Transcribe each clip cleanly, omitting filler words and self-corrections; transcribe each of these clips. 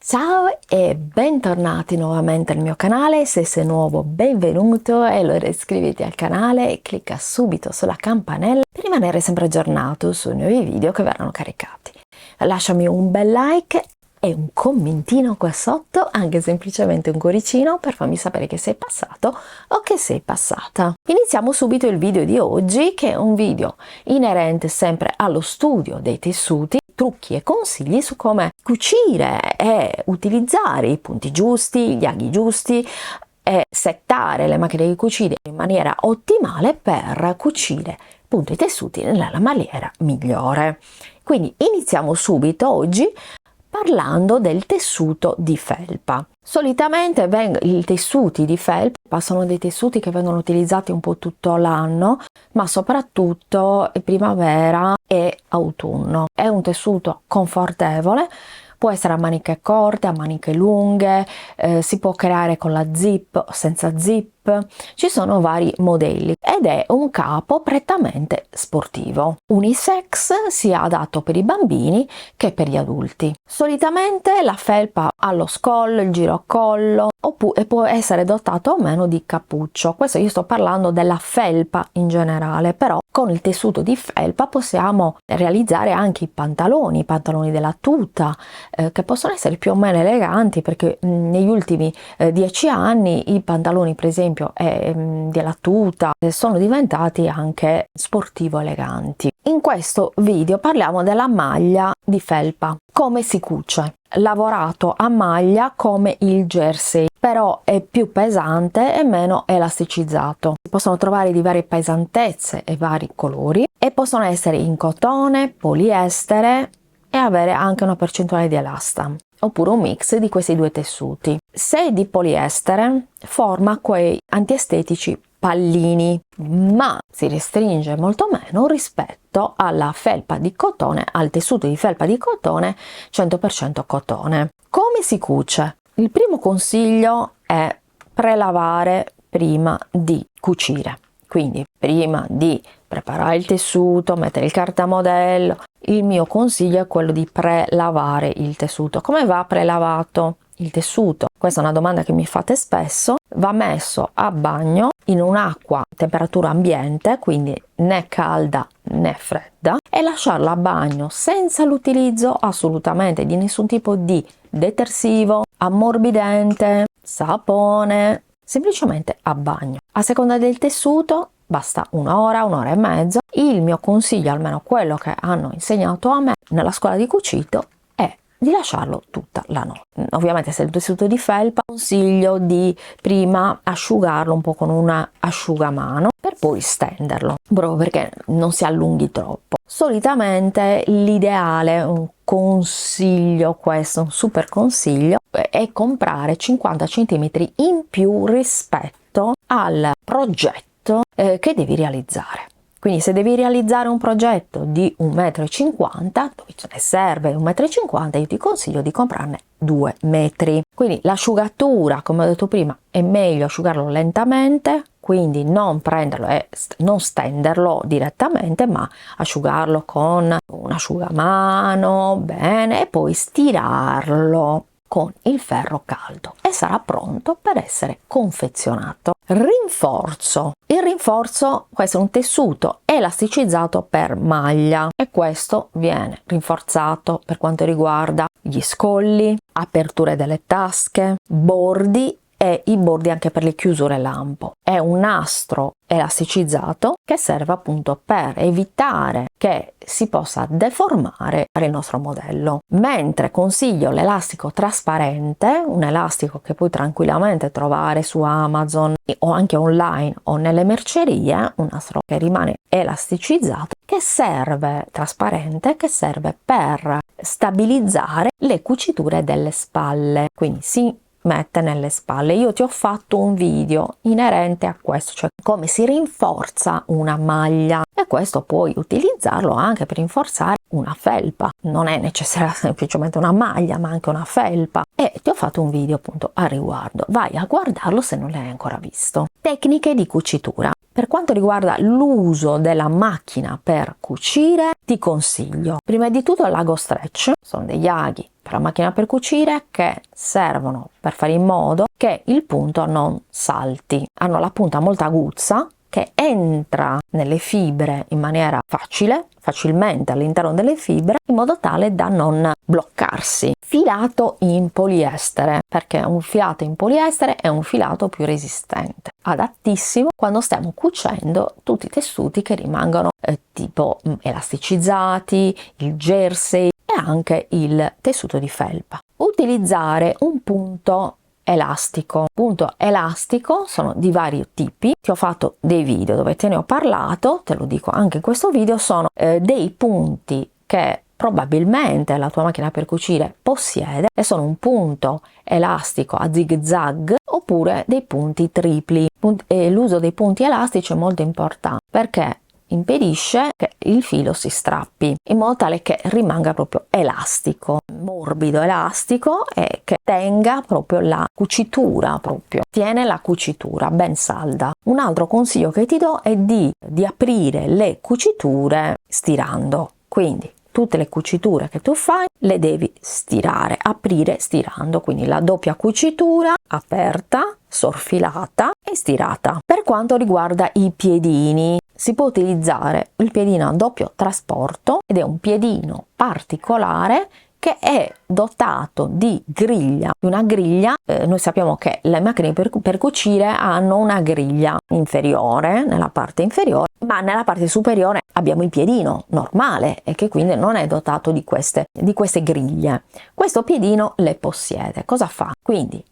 Ciao e bentornati nuovamente al mio canale. Se sei nuovo, benvenuto, e allora iscriviti al canale e clicca subito sulla campanella per rimanere sempre aggiornato sui nuovi video che verranno caricati. Lasciami un bel like e un commentino qua sotto, anche semplicemente un cuoricino, per farmi sapere che sei passato o che sei passata. Iniziamo subito il video di oggi, che è un video inerente sempre allo studio dei tessuti, trucchi e consigli su come cucire e utilizzare i punti giusti, gli aghi giusti e settare le macchine di cucire in maniera ottimale per cucire appunto i tessuti nella maniera migliore. Quindi iniziamo subito oggi parlando del tessuto di felpa. Solitamente i tessuti di felpa sono dei tessuti che vengono utilizzati un po' tutto l'anno, ma soprattutto in primavera e autunno. È un tessuto confortevole, può essere a maniche corte, a maniche lunghe, si può creare con la zip o senza zip. Ci sono vari modelli ed è un capo prettamente sportivo, unisex, sia adatto per i bambini che per gli adulti. Solitamente la felpa ha lo scollo, il girocollo e può essere dotato o meno di cappuccio. Questo io sto parlando della felpa in generale, però con il tessuto di felpa possiamo realizzare anche i pantaloni della tuta, che possono essere più o meno eleganti, perché negli ultimi 10 anni i pantaloni, per esempio, della tuta sono diventati anche sportivo eleganti. In questo video parliamo della maglia di felpa. Come si cuce? Lavorato a maglia come il jersey, però è più pesante e meno elasticizzato. Si possono trovare di varie pesantezze e vari colori e possono essere in cotone, poliestere e avere anche una percentuale di elasta, oppure un mix di questi due tessuti. Se è di poliestere, forma quei antiestetici pallini, ma si restringe molto meno rispetto alla felpa di cotone, al tessuto di felpa di cotone 100% cotone. Come si cuce? Il primo consiglio è prelavare prima di cucire. Quindi prima di preparare il tessuto, mettere il cartamodello, il mio consiglio è quello di prelavare il tessuto. Come va prelavato il tessuto? Questa è una domanda che mi fate spesso. Va messo a bagno in un'acqua a temperatura ambiente, quindi né calda né fredda, e lasciarlo a bagno senza l'utilizzo assolutamente di nessun tipo di detersivo, ammorbidente, sapone, semplicemente a bagno. A seconda del tessuto basta un'ora, un'ora e mezza. Il mio consiglio, almeno quello che hanno insegnato a me nella scuola di cucito, è di lasciarlo tutta la notte. Ovviamente se è il tessuto di felpa, consiglio di prima asciugarlo un po' con un asciugamano per poi stenderlo, proprio perché non si allunghi troppo. Solitamente l'ideale, un consiglio, questo un super consiglio, è comprare 50 cm in più rispetto al progetto che devi realizzare. Quindi se devi realizzare un progetto di 1,50 m, dove ce ne serve 1,50 m, io ti consiglio di comprarne 2 metri. Quindi l'asciugatura, come ho detto prima, è meglio asciugarlo lentamente, quindi non prenderlo e non stenderlo direttamente, ma asciugarlo con un asciugamano, bene, e poi stirarlo con il ferro caldo e sarà pronto per essere confezionato. Rinforzo. Il rinforzo, questo è un tessuto elasticizzato per maglia e questo viene rinforzato per quanto riguarda gli scolli, aperture delle tasche, bordi e i bordi anche per le chiusure lampo. È un nastro elasticizzato che serve appunto per evitare che si possa deformare il nostro modello, mentre consiglio l'elastico trasparente, un elastico che puoi tranquillamente trovare su Amazon o anche online o nelle mercerie, un nastro che rimane elasticizzato, che serve trasparente, che serve per stabilizzare le cuciture delle spalle, quindi si mette nelle spalle. Io ti ho fatto un video inerente a questo, cioè come si rinforza una maglia, e questo puoi utilizzarlo anche per rinforzare una felpa. Non è necessaria semplicemente una maglia, ma anche una felpa, e ti ho fatto un video appunto a riguardo. Vai a guardarlo se non l'hai ancora visto. Tecniche di cucitura. Per quanto riguarda l'uso della macchina per cucire, ti consiglio prima di tutto l'ago stretch. Sono degli aghi per la macchina per cucire che servono per fare in modo che il punto non salti. Hanno la punta molto aguzza che entra nelle fibre in maniera facilmente all'interno delle fibre, in modo tale da non bloccarsi. Filato in poliestere, perché un filato in poliestere è un filato più resistente, adattissimo quando stiamo cucendo tutti i tessuti che rimangono tipo elasticizzati, il jersey e anche il tessuto di felpa. Utilizzare un punto elastico. Punto elastico sono di vari tipi, ti ho fatto dei video dove te ne ho parlato, te lo dico anche in questo video, sono dei punti che probabilmente la tua macchina per cucire possiede e sono un punto elastico a zig zag oppure dei punti tripli. L'uso dei punti elastici è molto importante perché impedisce che il filo si strappi in modo tale che rimanga proprio elastico, morbido, elastico, e che tenga proprio la cucitura, tiene la cucitura ben salda. Un altro consiglio che ti do è di aprire le cuciture stirando, quindi tutte le cuciture che tu fai le devi stirare, aprire stirando, quindi la doppia cucitura aperta, sorfilata e stirata. Per quanto riguarda i piedini, si può utilizzare il piedino a doppio trasporto ed è un piedino particolare che è dotato di griglia. Una griglia, noi sappiamo che le macchine per cucire hanno una griglia inferiore, nella parte inferiore, ma nella parte superiore abbiamo il piedino normale e che quindi non è dotato di queste griglie. Questo piedino le possiede. Cosa fa? Quindi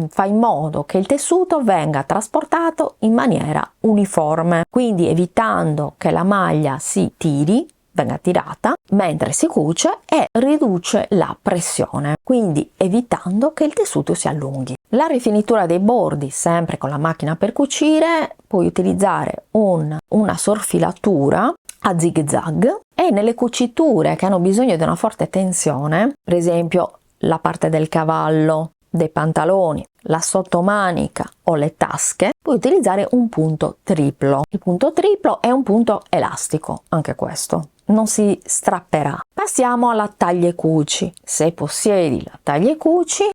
fa in modo che il tessuto venga trasportato in maniera uniforme, quindi evitando che la maglia si tiri, venga tirata mentre si cuce, e riduce la pressione, quindi evitando che il tessuto si allunghi. La rifinitura dei bordi, sempre con la macchina per cucire, puoi utilizzare una sorfilatura a zig zag, e nelle cuciture che hanno bisogno di una forte tensione, per esempio la parte del cavallo, dei pantaloni, la sottomanica o le tasche, puoi utilizzare un punto triplo. Il punto triplo è un punto elastico, anche questo non si strapperà. Passiamo alla taglia e cuci. Se possiedi la taglia e cuci,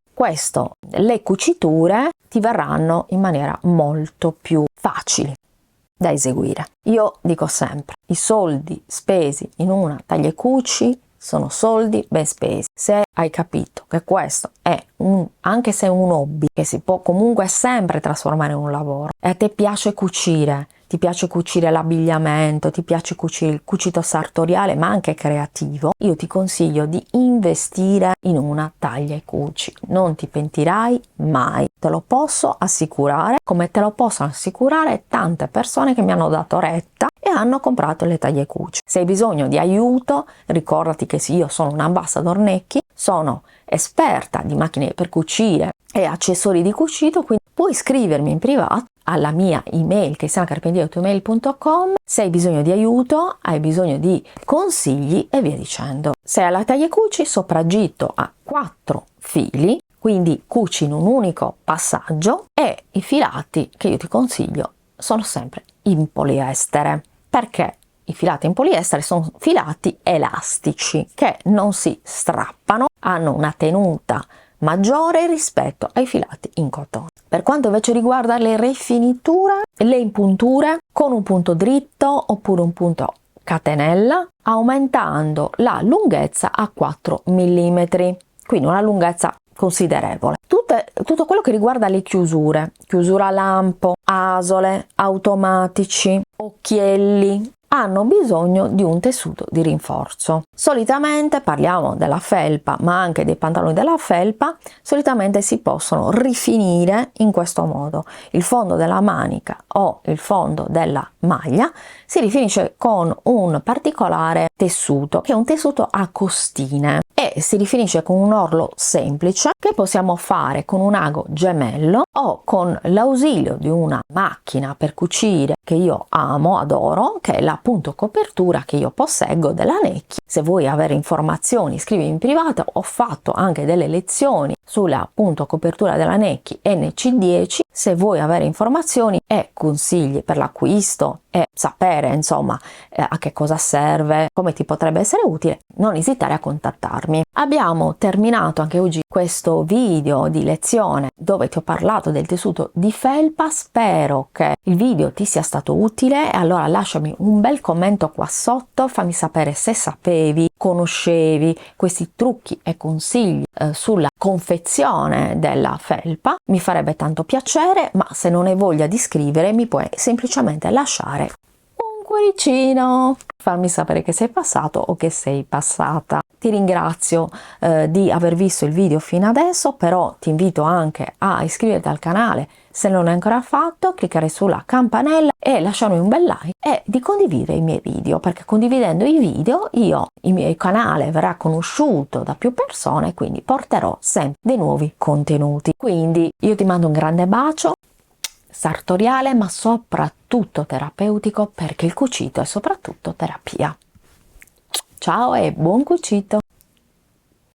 le cuciture ti verranno in maniera molto più facili da eseguire. Io dico sempre, i soldi spesi in una taglia e cuci sono soldi ben spesi. Se hai capito che questo è anche se è un hobby che si può comunque sempre trasformare in un lavoro, e a te piace cucire, ti piace cucire l'abbigliamento, ti piace cucire il cucito sartoriale ma anche creativo, io ti consiglio di investire in una taglia e cuci. Non ti pentirai mai, te lo posso assicurare, come te lo possono assicurare tante persone che mi hanno dato retta e hanno comprato le taglie e cuci. Se hai bisogno di aiuto, ricordati che sì, io sono un ambassador Necchi, sono esperta di macchine per cucire e accessori di cucito, quindi puoi scrivermi in privato alla mia email cristianacarpentier@gmail.com se hai bisogno di aiuto, hai bisogno di consigli e via dicendo. Se hai la taglia e cuci sopragitto a 4 fili, quindi cuci in un unico passaggio, e i filati che io ti consiglio sono sempre in poliestere, perché i filati in poliestere sono filati elastici che non si strappano, hanno una tenuta maggiore rispetto ai filati in cotone. Per quanto invece riguarda le rifiniture, le impunture con un punto dritto oppure un punto catenella, aumentando la lunghezza a 4 mm, quindi una lunghezza considerevole. Tutto quello che riguarda le chiusura a lampo, asole, automatici, occhielli, hanno bisogno di un tessuto di rinforzo. Solitamente parliamo della felpa, ma anche dei pantaloni della felpa, solitamente si possono rifinire in questo modo. Il fondo della manica o il fondo della maglia si rifinisce con un particolare tessuto, che è un tessuto a costine, e si rifinisce con un orlo semplice che possiamo fare con un ago gemello o con l'ausilio di una macchina per cucire che io amo, adoro, che è la punto copertura che io posseggo della Necchi. se vuoi avere informazioni scrivi in privato. Ho fatto anche delle lezioni sulla appunto copertura della Necchi NC10, se vuoi avere informazioni e consigli per l'acquisto e sapere insomma a che cosa serve, come ti potrebbe essere utile, non esitare a contattarmi. Abbiamo terminato anche oggi questo video di lezione dove ti ho parlato del tessuto di felpa. Spero che il video ti sia stato utile e allora lasciami un bel commento qua sotto, fammi sapere se sapevi, conoscevi questi trucchi e consigli sulla confezione della felpa. Mi farebbe tanto piacere, ma se non hai voglia di scrivere mi puoi semplicemente lasciare un cuoricino, farmi sapere che sei passato o che sei passata. Ti ringrazio di aver visto il video fino adesso, però ti invito anche a iscriverti al canale se non l'hai ancora fatto, cliccare sulla campanella e lasciarmi un bel like e di condividere i miei video, perché condividendo i video il mio canale verrà conosciuto da più persone, quindi porterò sempre dei nuovi contenuti. Quindi io ti mando un grande bacio sartoriale, ma soprattutto terapeutico, perché il cucito è soprattutto terapia. Ciao e buon cucito!